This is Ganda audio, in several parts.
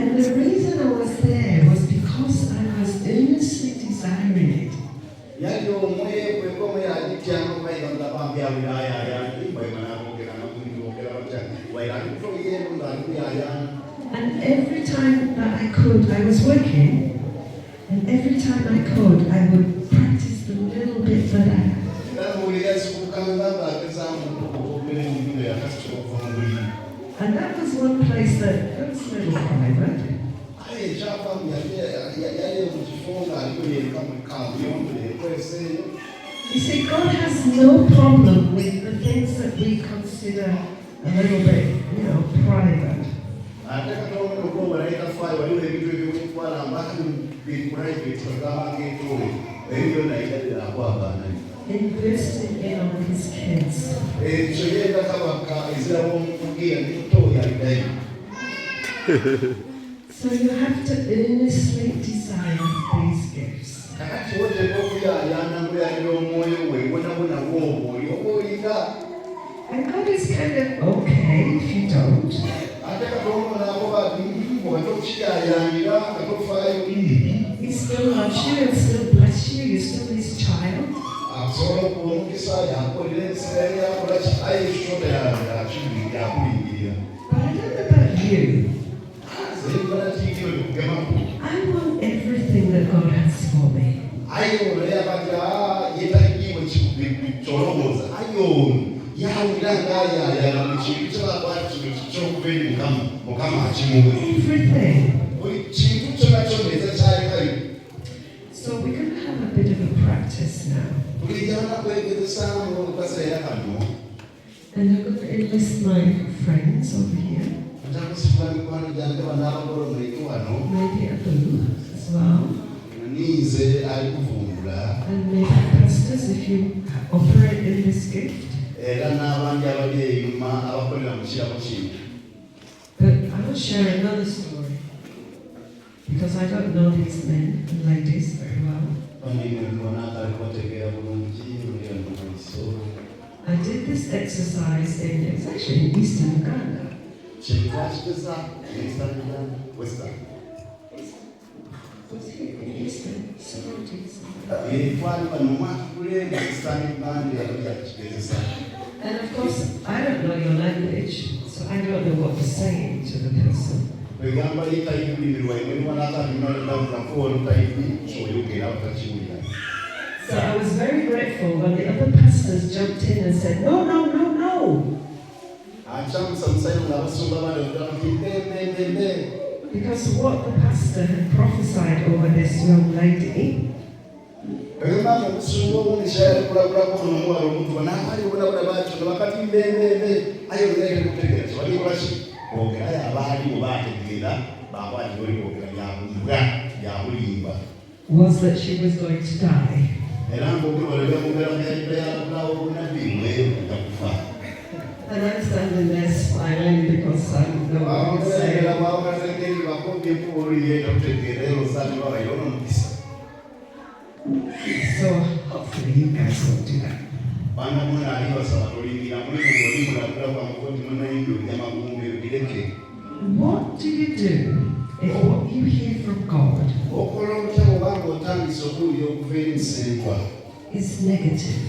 And the reason I was there was because I was earnestly desiring it. And every time that I could, I was working, and every time I could, I would practice the little bit that I had. And that was one place that was a little private. You see, God has no problem with the things that we consider a little bit, private. Investing in on his kids. So you have to earnestly desire these gifts. And God is kind of okay if you don't. He still loves you and still bless you. You're still his child. But I don't know about you. I want everything that God has for me. Everything. So we're going to have a bit of a practice now. And I'm going to enlist my friends over here. Maybe Abu as well. And maybe pastors if you operate in this gift. But I will share another story. Because I don't know these men and ladies very well. I did this exercise it's actually in Eastern Uganda. Was here in Eastern Sororities. And of course, I don't know your language, so I don't know what to say to the person. So I was very grateful when the other pastors jumped in and said, no, no, no, no. Because what the pastor had prophesied over this young lady, was that she was going to die. And I'm standing there smiling because I don't know what to say. So hopefully you guys will do that. What do you do if what you hear from God is negative?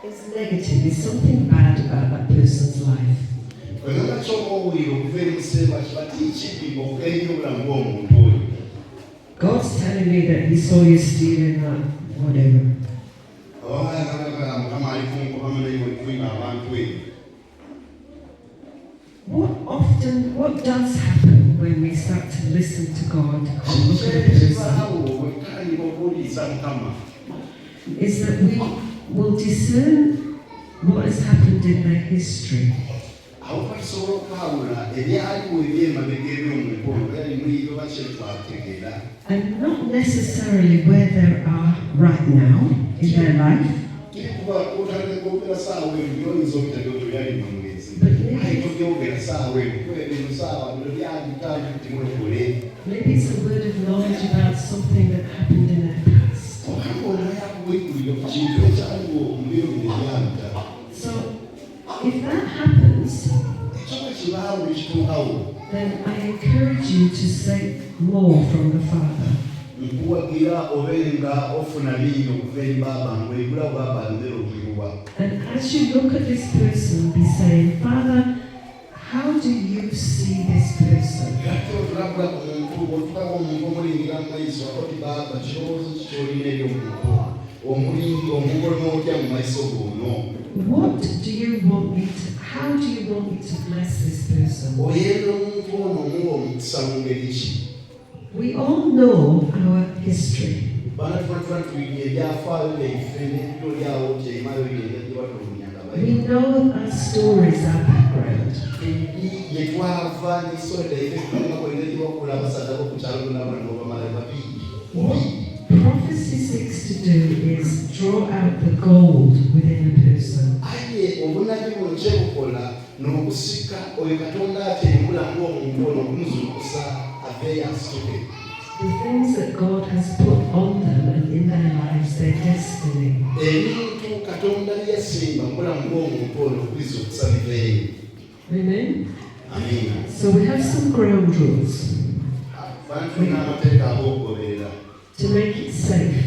It's negative. It's something bad about that person's life. God's telling me that he saw you stealing whatever. What does happen when we start to listen to God and look at a person? Is that we will discern what has happened in their history. And not necessarily where they are right now in their life. Maybe it's a word of knowledge about something that happened in their past. So, if that happens, then I encourage you to seek more from the Father. And as you look at this person, be saying, Father, how do you see this person? What do you want me to, how do you want me to bless this person? We all know our history. We know our stories, our background. What prophecy seeks to do is draw out the gold within a person. The things that God has put on them and in their lives, their destiny. Amen? Amen. So we have some ground rules to make it safe.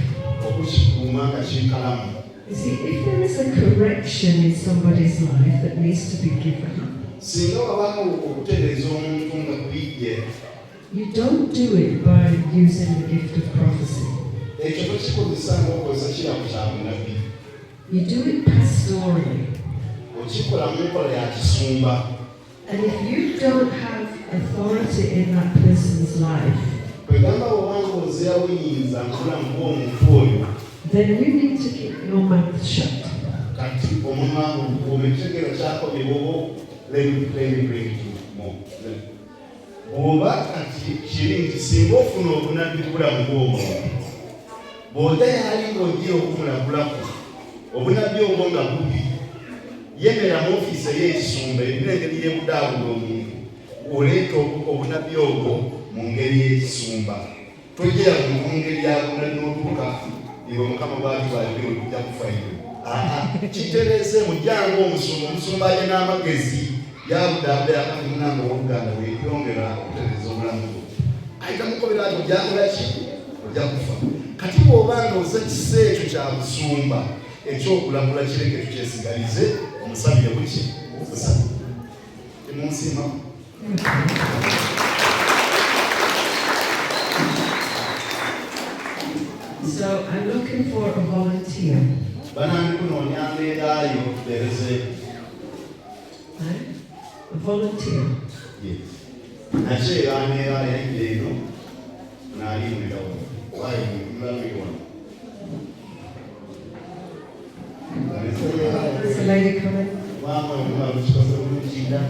You see, if there is a correction in somebody's life that needs to be given, you don't do it by using the gift of prophecy. You do it pastorally. And if you don't have authority in that person's life, then you need to keep your mouth shut. Yemera mu office y'ekisumba ebinengeri y'ebudaabulo oleeta obunabi obwo mu ngeri y'ekisumba tojera mu ngeri y'abunabi n'otuuka iwe mukama bwatwalire okujja kufayo kiterese mujjango omusumba alye n'amagezi yabudaabulo yakati munamba w'oluganda weeyongera okutereza obulamu bwo ayita mukobera ati ojjangola ki ojja kufa kati bw'obanga oza kisa ekyo kya busumba ekyokulambula kireke tukyesigalize omusabire buki okusaba temunsima. So I'm looking for a volunteer. Banandi kunoonya mbeerayo tutereze A volunteer. Ate era mbeera yajja eno n'alimwerawo waayi mulamiwa. There's a lady coming. Mama, you know, she's going to do that.